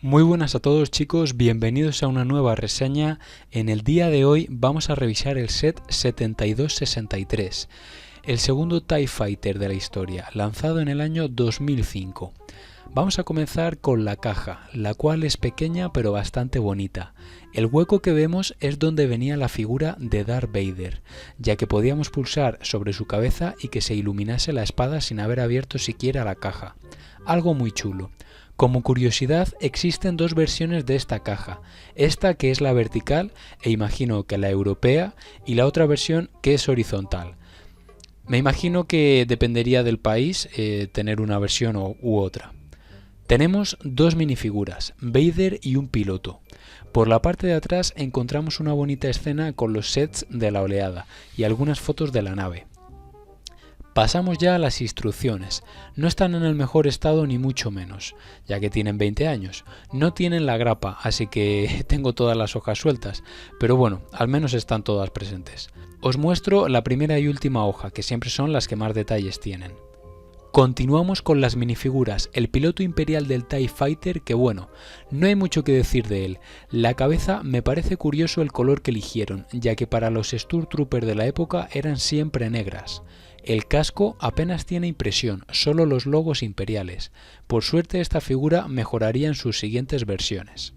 Muy buenas a todos chicos, bienvenidos a una nueva reseña. En el día de hoy vamos a revisar el set 7263, el segundo TIE Fighter de la historia, lanzado en el año 2005. Vamos a comenzar con la caja, la cual es pequeña pero bastante bonita. El hueco que vemos es donde venía la figura de Darth Vader, ya que podíamos pulsar sobre su cabeza y que se iluminase la espada sin haber abierto siquiera la caja. Algo muy chulo. Como curiosidad, existen dos versiones de esta caja, esta que es la vertical e imagino que la europea y la otra versión que es horizontal. Me imagino que dependería del país tener una versión u otra. Tenemos dos minifiguras, Vader y un piloto. Por la parte de atrás encontramos una bonita escena con los sets de la oleada y algunas fotos de la nave. Pasamos ya a las instrucciones. No están en el mejor estado ni mucho menos, ya que tienen 20 años. No tienen la grapa, así que tengo todas las hojas sueltas, pero bueno, al menos están todas presentes. Os muestro la primera y última hoja, que siempre son las que más detalles tienen. Continuamos con las minifiguras, el piloto imperial del TIE Fighter, que bueno, no hay mucho que decir de él. La cabeza me parece curioso el color que eligieron, ya que para los Stormtroopers de la época eran siempre negras. El casco apenas tiene impresión, solo los logos imperiales. Por suerte esta figura mejoraría en sus siguientes versiones.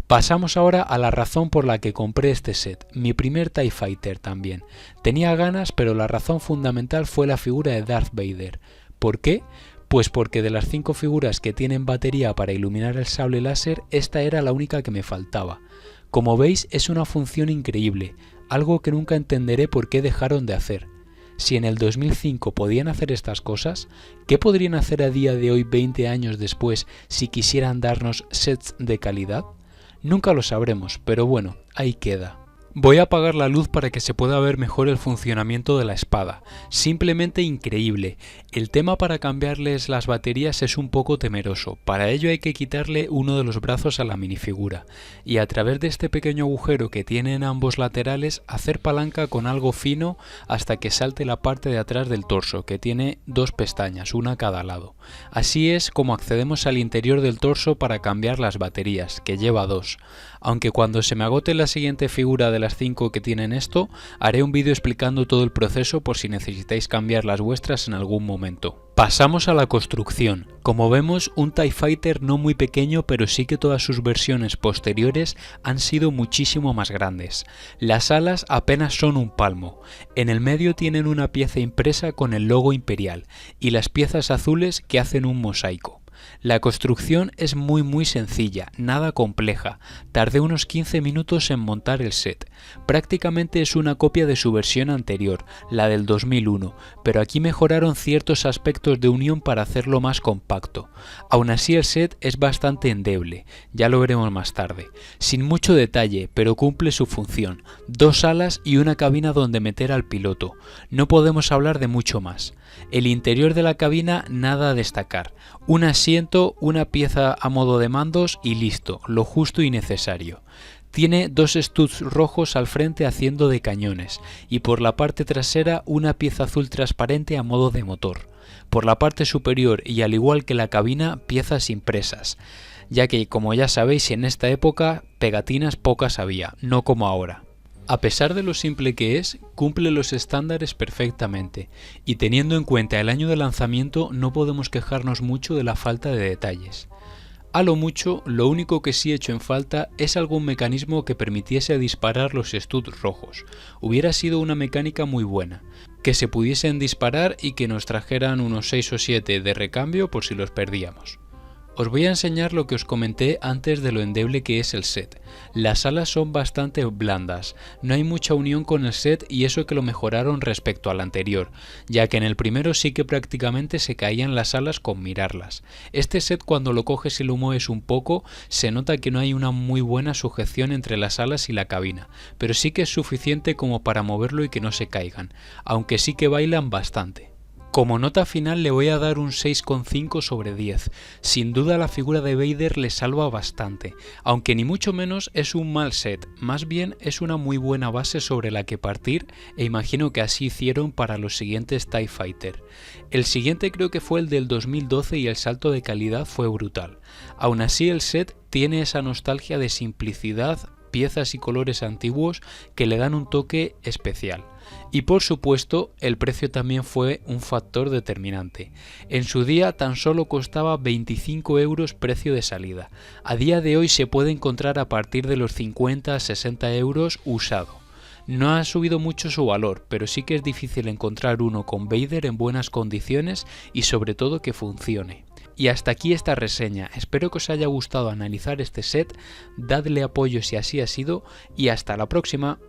Pasamos ahora a la razón por la que compré este set, mi primer TIE Fighter también. Tenía ganas, pero la razón fundamental fue la figura de Darth Vader. ¿Por qué? Pues porque de las 5 figuras que tienen batería para iluminar el sable láser, esta era la única que me faltaba. Como veis, es una función increíble, algo que nunca entenderé por qué dejaron de hacer. Si en el 2005 podían hacer estas cosas, ¿qué podrían hacer a día de hoy 20 años después si quisieran darnos sets de calidad? Nunca lo sabremos, pero bueno, ahí queda. Voy a apagar la luz para que se pueda ver mejor el funcionamiento de la espada. Simplemente increíble. El tema para cambiarles las baterías es un poco temeroso. Para ello hay que quitarle uno de los brazos a la minifigura. Y a través de este pequeño agujero que tiene en ambos laterales, hacer palanca con algo fino hasta que salte la parte de atrás del torso, que tiene 2 pestañas, una a cada lado. Así es como accedemos al interior del torso para cambiar las baterías, que lleva 2. Aunque cuando se me agote la siguiente figura de las 5 que tienen esto, haré un vídeo explicando todo el proceso por si necesitáis cambiar las vuestras en algún momento. Pasamos a la construcción. Como vemos, un TIE Fighter no muy pequeño, pero sí que todas sus versiones posteriores han sido muchísimo más grandes. Las alas apenas son un palmo. En el medio tienen una pieza impresa con el logo imperial y las piezas azules que hacen un mosaico. La construcción es muy sencilla, nada compleja. Tardé unos 15 minutos en montar el set. Prácticamente es una copia de su versión anterior, la del 2001, pero aquí mejoraron ciertos aspectos de unión para hacerlo más compacto. Aún así el set es bastante endeble, ya lo veremos más tarde. Sin mucho detalle, pero cumple su función. 2 alas y una cabina donde meter al piloto. No podemos hablar de mucho más. El interior de la cabina nada a destacar. Un asiento, una pieza a modo de mandos y listo, lo justo y necesario. Tiene 2 studs rojos al frente haciendo de cañones y por la parte trasera una pieza azul transparente a modo de motor. Por la parte superior y al igual que la cabina, piezas impresas, ya que como ya sabéis en esta época pegatinas pocas había, no como ahora. A pesar de lo simple que es, cumple los estándares perfectamente, y teniendo en cuenta el año de lanzamiento no podemos quejarnos mucho de la falta de detalles. A lo mucho, lo único que sí echo en falta es algún mecanismo que permitiese disparar los studs rojos. Hubiera sido una mecánica muy buena, que se pudiesen disparar y que nos trajeran unos 6 o 7 de recambio por si los perdíamos. Os voy a enseñar lo que os comenté antes de lo endeble que es el set. Las alas son bastante blandas, no hay mucha unión con el set y eso que lo mejoraron respecto al anterior, ya que en el primero sí que prácticamente se caían las alas con mirarlas. Este set cuando lo coges y lo mueves un poco se nota que no hay una muy buena sujeción entre las alas y la cabina, pero sí que es suficiente como para moverlo y que no se caigan, aunque sí que bailan bastante. Como nota final le voy a dar un 6,5 sobre 10. Sin duda la figura de Vader le salva bastante, aunque ni mucho menos es un mal set, más bien es una muy buena base sobre la que partir e imagino que así hicieron para los siguientes TIE Fighter. El siguiente creo que fue el del 2012 y el salto de calidad fue brutal. Aún así el set tiene esa nostalgia de simplicidad, piezas y colores antiguos que le dan un toque especial. Y por supuesto, el precio también fue un factor determinante. En su día tan solo costaba 25 euros precio de salida. A día de hoy se puede encontrar a partir de los 50-60 euros usado. No ha subido mucho su valor, pero sí que es difícil encontrar uno con Vader en buenas condiciones y sobre todo que funcione. Y hasta aquí esta reseña, espero que os haya gustado analizar este set, dadle apoyo si así ha sido y hasta la próxima.